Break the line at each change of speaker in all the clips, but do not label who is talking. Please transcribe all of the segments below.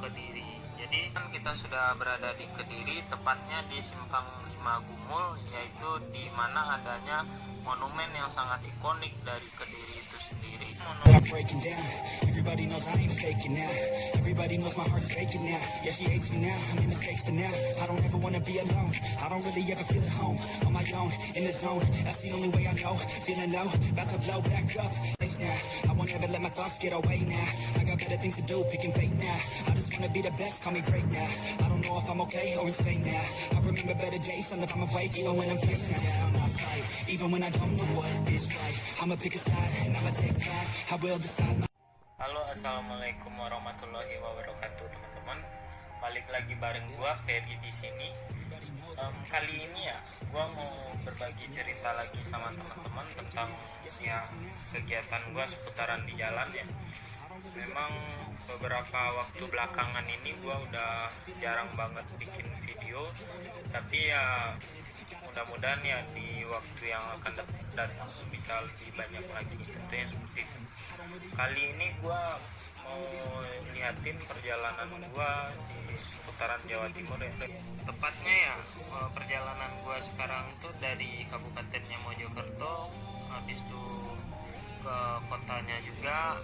Kediri. Jadi kan kita sudah berada di Kediri, tepatnya di Simpang 5 Gumul, yaitu di mana adanya monumen yang sangat ikonik dari Kediri itu sendiri.
Breaking down. Everybody knows I ain't faking now. Everybody knows my heart's faking now. Yeah, she hates me now. I'm in the States, but now I don't ever wanna be alone. I don't really ever feel at home. On my own, in the zone. That's the only way I know. Feeling low, about to blow back up. Place now. I won't ever let my thoughts get away now. I got better things to do, picking fate now. I just wanna be the best, call me great now. I don't know if I'm okay or insane now. I remember better days, on the I'm awake, even when I'm facing down. I fight, even when I don't know what is right. I'ma pick a side, and I'ma take pride. I will decide.
Halo, assalamualaikum warahmatullahi wabarakatuh, teman-teman. Balik lagi bareng gua Ferry di sini. Kali ini ya, gua mau berbagi cerita lagi sama teman-teman tentang yang kegiatan gua seputaran di jalan ya. Memang beberapa waktu belakangan ini gua udah jarang banget bikin video, tapi ya mudah-mudahan ya di waktu yang akan datang bisa lebih banyak lagi, tentunya seperti itu. Kali ini gue mau lihatin perjalanan gue di seputaran Jawa Timur ya. Tepatnya ya, perjalanan gue sekarang itu dari kabupatennya Mojokerto, habis itu ke kotanya juga,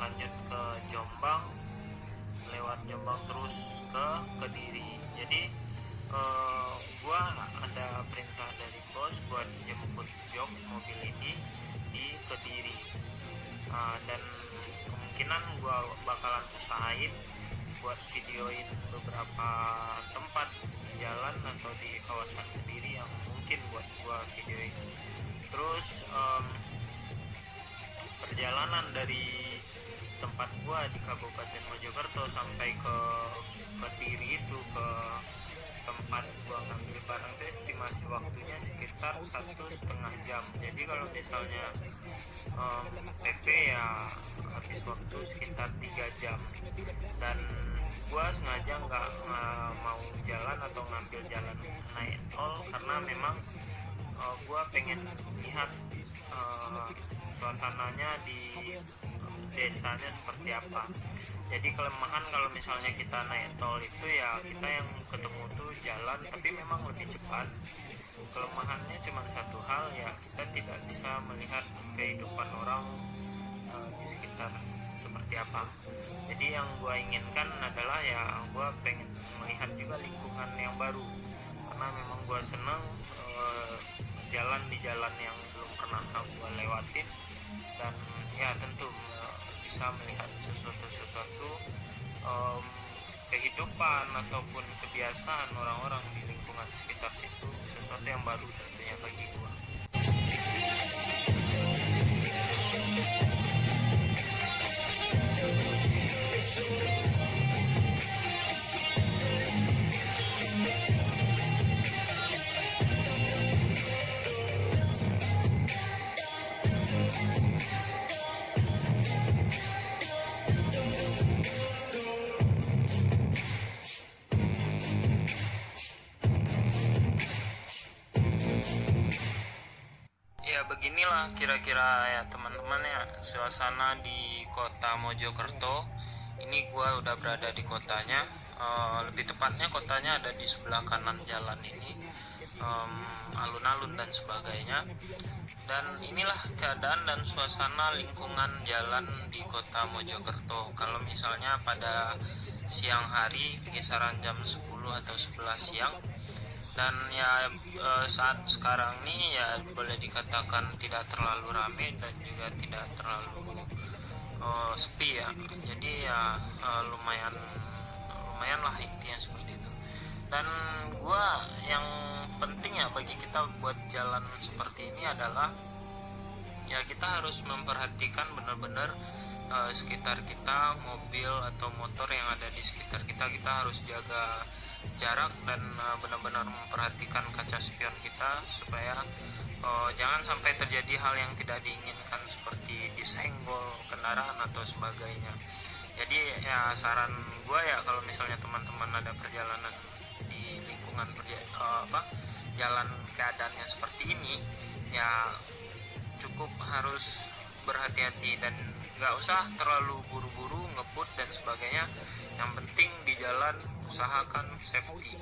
lanjut ke Jombang, lewat Jombang terus ke Kediri. Jadi gua ada perintah dari bos buat jemput jok mobil ini di Kediri, dan kemungkinan gua bakalan usahain buat videoin beberapa tempat di jalan atau di kawasan Kediri yang mungkin buat gua videoin. Terus perjalanan dari tempat gua di Kabupaten Mojokerto sampai ke Kediri itu, ke tempat gua ngambil barang itu estimasi waktunya sekitar 1,5 jam. Jadi kalau misalnya PP ya habis waktu sekitar 3 jam. Dan gua sengaja nggak mau jalan atau ngambil jalan naik tol karena memang gua pengen lihat suasananya di desanya seperti apa. Jadi kelemahan kalau misalnya kita naik tol itu ya kita yang ketemu tuh jalan tapi memang lebih cepat. Kelemahannya cuma satu hal, ya kita tidak bisa melihat kehidupan orang di sekitar seperti apa. Jadi yang gue inginkan adalah ya gue pengen melihat juga lingkungan yang baru, karena memang gue seneng jalan di jalan yang belum pernah gue lewatin, dan ya tentu bisa melihat sesuatu kehidupan ataupun kebiasaan orang-orang di lingkungan sekitar situ, sesuatu yang baru tentunya bagi gua. Ya beginilah kira-kira ya teman-teman ya suasana di kota Mojokerto. Ini gua udah berada di kotanya, lebih tepatnya kotanya ada di sebelah kanan jalan ini, alun-alun dan sebagainya. Dan inilah keadaan dan suasana lingkungan jalan di kota Mojokerto. Kalau misalnya pada siang hari kisaran jam 10 atau 11 siang, dan ya saat sekarang ini ya boleh dikatakan tidak terlalu ramai dan juga tidak terlalu sepi ya. Jadi ya lumayan lah intinya seperti itu. Dan gua yang penting ya bagi kita buat jalan seperti ini adalah ya kita harus memperhatikan benar-benar sekitar kita, mobil atau motor yang ada di sekitar kita harus jaga jarak dan benar-benar memperhatikan kaca spion kita supaya jangan sampai terjadi hal yang tidak diinginkan seperti disenggol kendaraan atau sebagainya. Jadi ya saran gue ya kalau misalnya teman-teman ada perjalanan di lingkungan jalan keadaannya seperti ini ya cukup harus berhati-hati dan nggak usah terlalu buru-buru jemput dan sebagainya. Yang penting di jalan usahakan safety.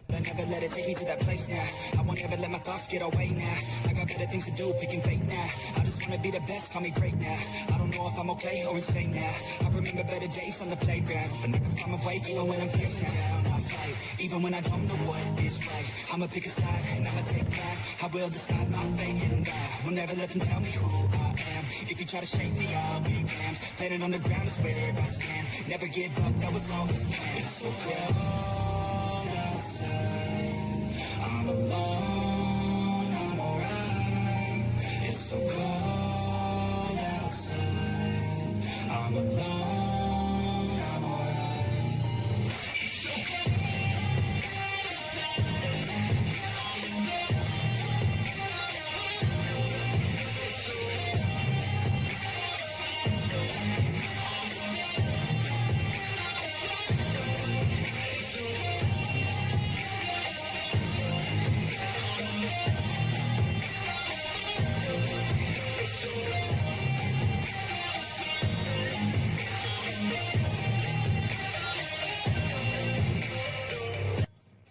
I never let it take me to that place now. I won't ever let my thoughts get away now. I got better things to do, picking fate now. I just wanna be the best, call me great now. I don't know if I'm okay or insane now. I remember better days on the playground, but I can find my way even when I'm feeling down. I fight, even when I don't know what is right. I'ma pick a side and I'ma take pride. I will decide my fate and I will never let them tell me who I am. If you try to shake me, I'll be damned. Planet on the ground is where I stand. Never give up, that was always the plan. It's so cold outside. I'm alone, I'm alright. It's so cold outside. I'm alone, I'm alright.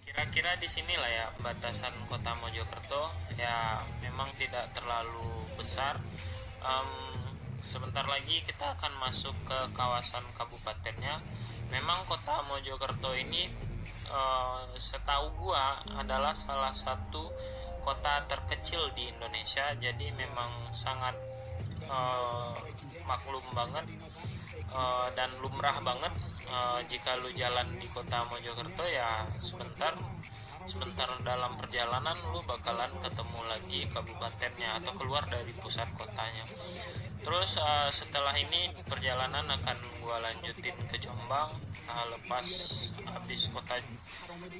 Kira-kira di sinilah ya batasan kota Mojokerto, ya memang tidak terlalu besar. Sebentar lagi kita akan masuk ke kawasan kabupatennya. Memang kota Mojokerto ini setahu gua adalah salah satu kota terkecil di Indonesia, jadi memang sangat maklum banget dan lumrah banget jika lu jalan di kota Mojokerto, ya sebentar dalam perjalanan lu bakalan ketemu lagi kabupatennya atau keluar dari pusat kotanya. Terus setelah ini perjalanan akan gua lanjutin ke Jombang. Lepas habis kota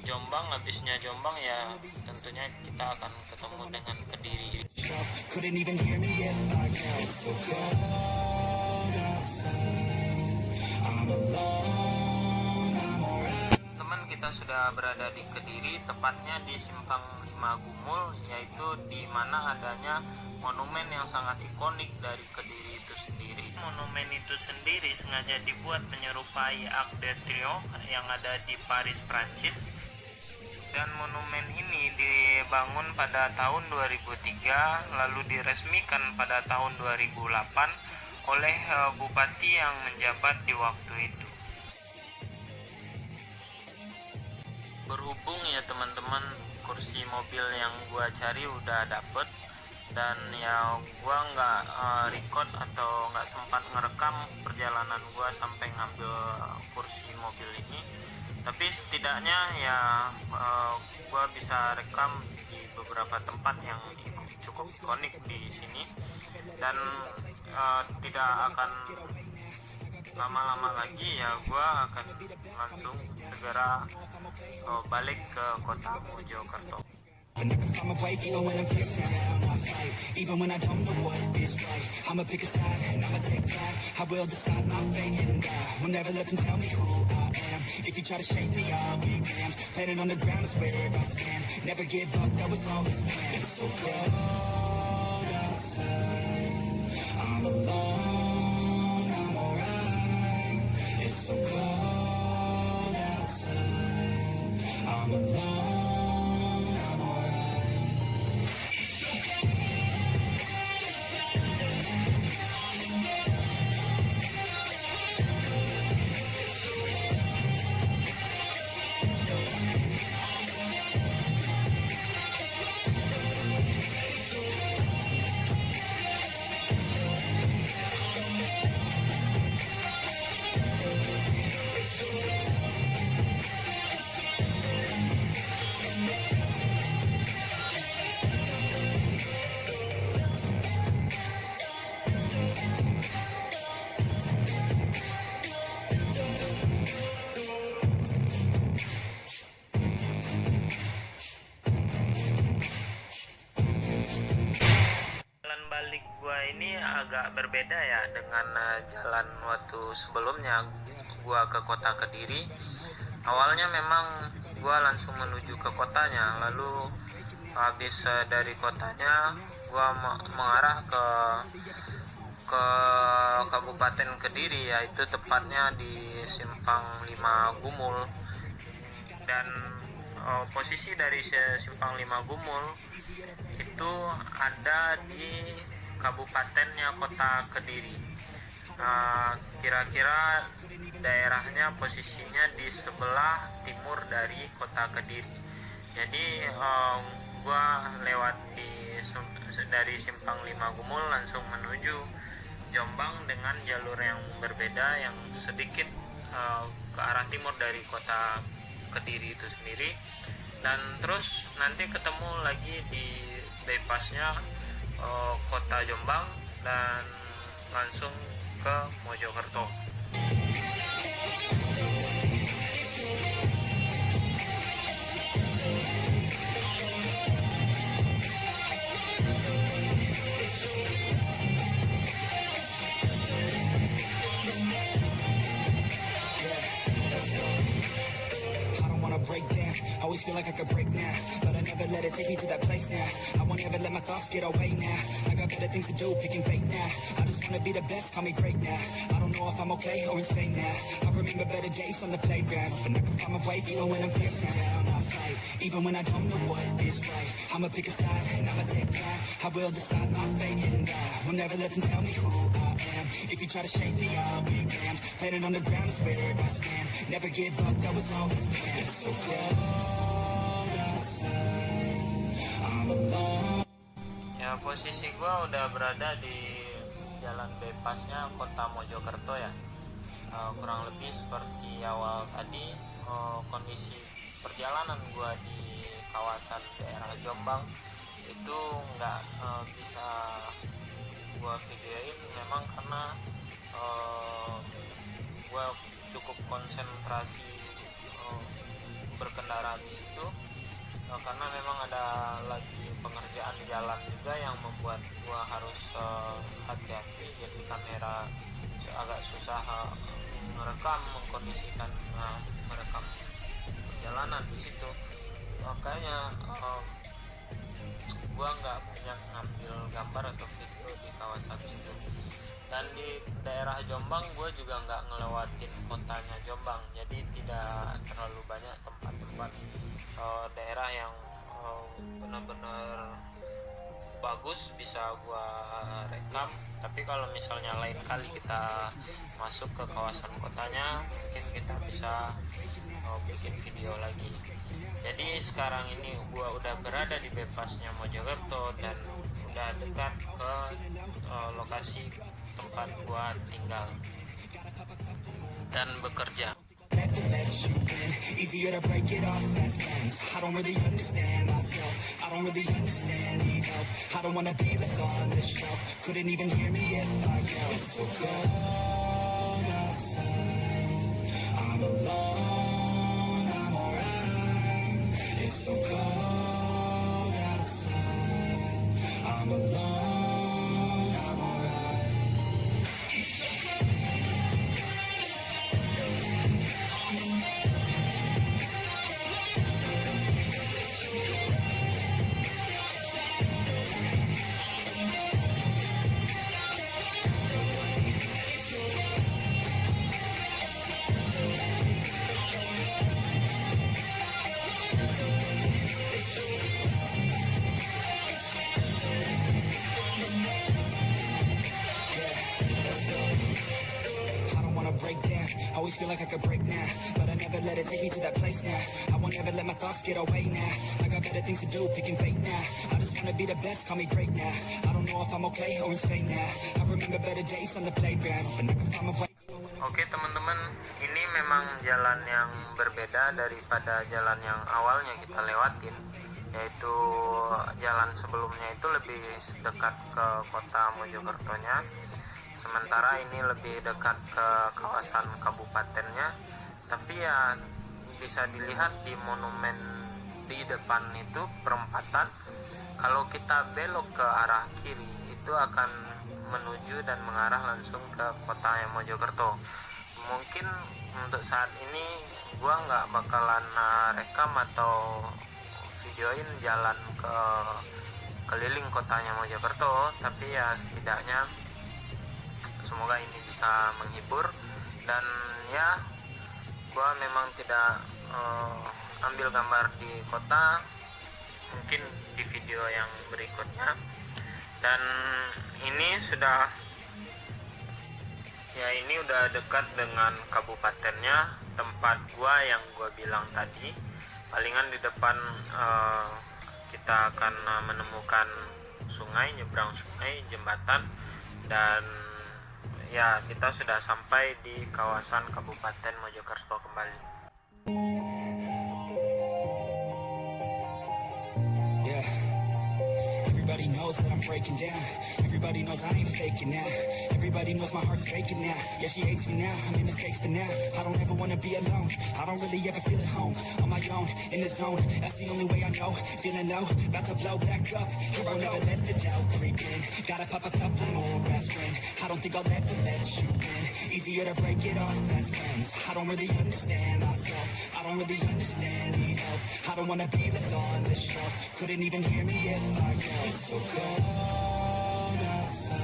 Jombang, habisnya Jombang ya tentunya kita akan ketemu dengan Kediri.
Couldn't even hear me if I yelled. It's so cold outside. I'm alone, I'm alright.
Teman, kita sudah berada di Kediri, tepatnya di Simpang 5 Gumul, yaitu di mana adanya monumen yang sangat ikonik dari Kediri itu sendiri. Monumen itu sendiri sengaja dibuat menyerupai Arc de Triomphe yang ada di Paris, Prancis. Dan monumen ini dibangun pada tahun 2003, lalu diresmikan pada tahun 2008 oleh bupati yang menjabat di waktu itu. Berhubung ya teman-teman, kursi mobil yang gua cari udah dapet, dan ya gua nggak record atau nggak sempat ngerekam perjalanan gua sampai ngambil kursi mobil ini, tapi setidaknya ya gua bisa rekam di beberapa tempat yang cukup ikonik di sini, dan tidak akan lama-lama lagi ya gua akan langsung segera balik ke kota Mojokerto.
And I can find my way even when I'm feeling down. I fight, even when I don't know what is right. I'ma pick a side and I'ma take pride. I will decide my fate and I will never let them tell me who I am. If you try to shake me, I'll be damned. Planet on the ground is where I stand. Never give up, that was always the plan. It's so cold outside. I'm alone, I'm alright. It's so cold outside. I'm alone.
Balik gua ini agak berbeda ya dengan jalan waktu sebelumnya gua ke kota Kediri. Awalnya memang gua langsung menuju ke kotanya, lalu habis dari kotanya gua mengarah ke ke Kabupaten Kediri, yaitu tepatnya di Simpang 5 Gumul. Dan posisi dari Simpang 5 Gumul itu ada di kabupatennya Kota Kediri. Kira-kira daerahnya posisinya di sebelah timur dari Kota Kediri. Jadi gua lewat dari Simpang 5 Gumul langsung menuju Jombang dengan jalur yang berbeda, yang sedikit ke arah timur dari Kota Kediri itu sendiri. Dan terus nanti ketemu lagi di bypassnya Kota Jombang dan langsung ke Mojokerto.
Break down, always feel like I could break now, but I never let it take me to that place now. I won't ever let my thoughts get away now. I got better things to do, picking fate now. I just wanna be the best, call me great now. I don't know if I'm okay or insane now. I remember better days on the playground, hoping I can find my way even when I'm facing down. I fight, even when I don't know what is right. I'ma pick a side and I'ma take pride. I will decide my fate and I will never let them tell me who I am. If you try to shake me, I'll be damned. Planet on the ground is where I stand. Never give up, that was always the plan. It's so cold outside, I'm alone.
Ya, posisi gua udah berada di jalan bypassnya Kota Mojokerto ya. Kurang lebih seperti awal tadi, kondisi perjalanan gua di kawasan daerah Jombang itu nggak bisa gua videoin, memang karena gua cukup konsentrasi berkendara di situ, karena memang ada lagi pengerjaan jalan juga yang membuat gua harus hati-hati. Jadi kamera agak susah merekam, mengkondisikan merekam perjalanan di situ. Makanya gua nggak banyak ngambil gambar atau video di kawasan itu. Dan di daerah Jombang gue juga nggak ngelewatin kotanya Jombang, jadi tidak terlalu banyak tempat-tempat daerah yang benar-benar bagus bisa gue rekam. Tapi kalau misalnya lain kali kita masuk ke kawasan kotanya, mungkin kita bisa bikin video lagi. Jadi sekarang ini gue udah berada di bypassnya Mojokerto dan udah dekat ke lokasi tempat gue tinggal dan bekerja.
Easier to break it off best friends. I don't really understand myself. I don't really understand, need help. I don't wanna be left on the shelf. Couldn't even hear me if I yelled. It's so cold outside, I'm alone, I'm alright. It's so cold outside, I'm alone, I'm alright. It's so cold. Break down, always feel like I could break now, but I never let it take me to that place now. I won't ever let my thoughts get away now. I got better things to do, picking fate now. I just wanna be the best, call me great now. I don't know if I'm okay or insane now. I remember better days on the playground, hoping I can find my way.
Oke teman-teman, ini memang jalan yang berbeda daripada jalan yang awalnya kita lewatin, yaitu jalan sebelumnya itu lebih dekat ke kota Mojokertonya, sementara ini lebih dekat ke kawasan kabupatennya. Tapi ya bisa dilihat di monumen di depan itu perempatan, kalau kita belok ke arah kiri itu akan menuju dan mengarah langsung ke kota yang Mojokerto. Mungkin untuk saat ini gua nggak bakalan rekam atau videoin jalan ke keliling kotanya Mojokerto, tapi ya setidaknya semoga ini bisa menghibur. Dan ya, gua memang tidak ambil gambar di kota, mungkin di video yang berikutnya. Dan ini sudah ya, ini udah dekat dengan kabupatennya, tempat gua yang gua bilang tadi. Palingan di depan kita akan menemukan sungai, nyebrang sungai, jembatan, dan ya, kita sudah sampai di kawasan Kabupaten Mojokerto kembali.
Yeah. Everybody knows that I'm breaking down. Everybody knows I ain't faking now. Everybody knows my heart's faking now. Yeah, she hates me now. I'm in mistakes, but now I don't ever wanna be alone. I don't really ever feel at home. On my own, in the zone. That's the only way I know. Feeling low, about to blow back up. Here I'll never let the doubt creep in. Gotta pop a couple more aspirin. I don't think I'll ever let you in. Easier to break it off best friends. I don't really understand myself. I don't really understand, need help. I don't wanna be left on the shelf. Couldn't even hear me if I yelled. It's so cold outside.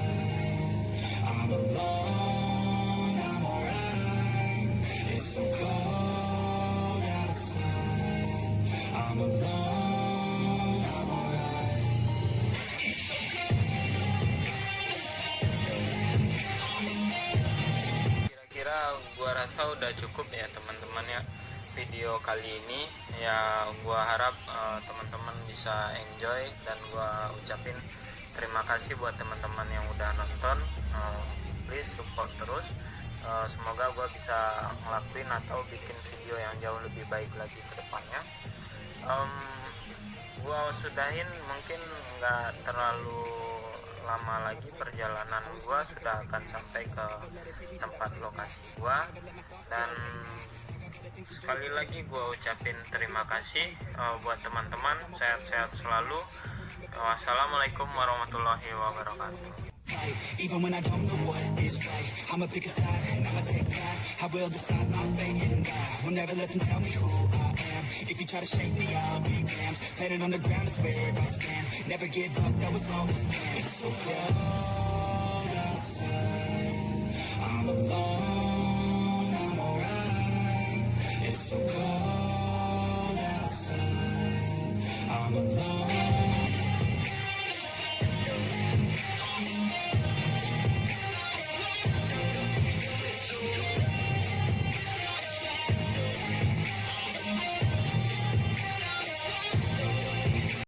I'm alone, I'm alright. It's so cold outside. I'm alone, I'm alright.
Kira-kira gua rasa udah cukup ya teman-teman ya, video kali ini. Ya, gua harap teman-teman bisa enjoy, dan gua ucapin terima kasih buat teman-teman yang udah nonton. Please support terus. Semoga gua bisa ngelakuin atau bikin video yang jauh lebih baik lagi ke depannya. Gua sudahin, mungkin nggak terlalu lama lagi perjalanan gua sudah akan sampai ke tempat lokasi gua. Dan sekali lagi gue ucapin terima kasih buat teman-teman. Sehat-sehat selalu. Wassalamualaikum warahmatullahi wabarakatuh.
Even when I don't know what is right, I'ma pick a side and I'ma take that. I will decide my fate and I will never let them tell me who I am. If you try to shake me, I'll be damned. Planet on the ground is where I stand. Never give up, that was always the plan. It's so cold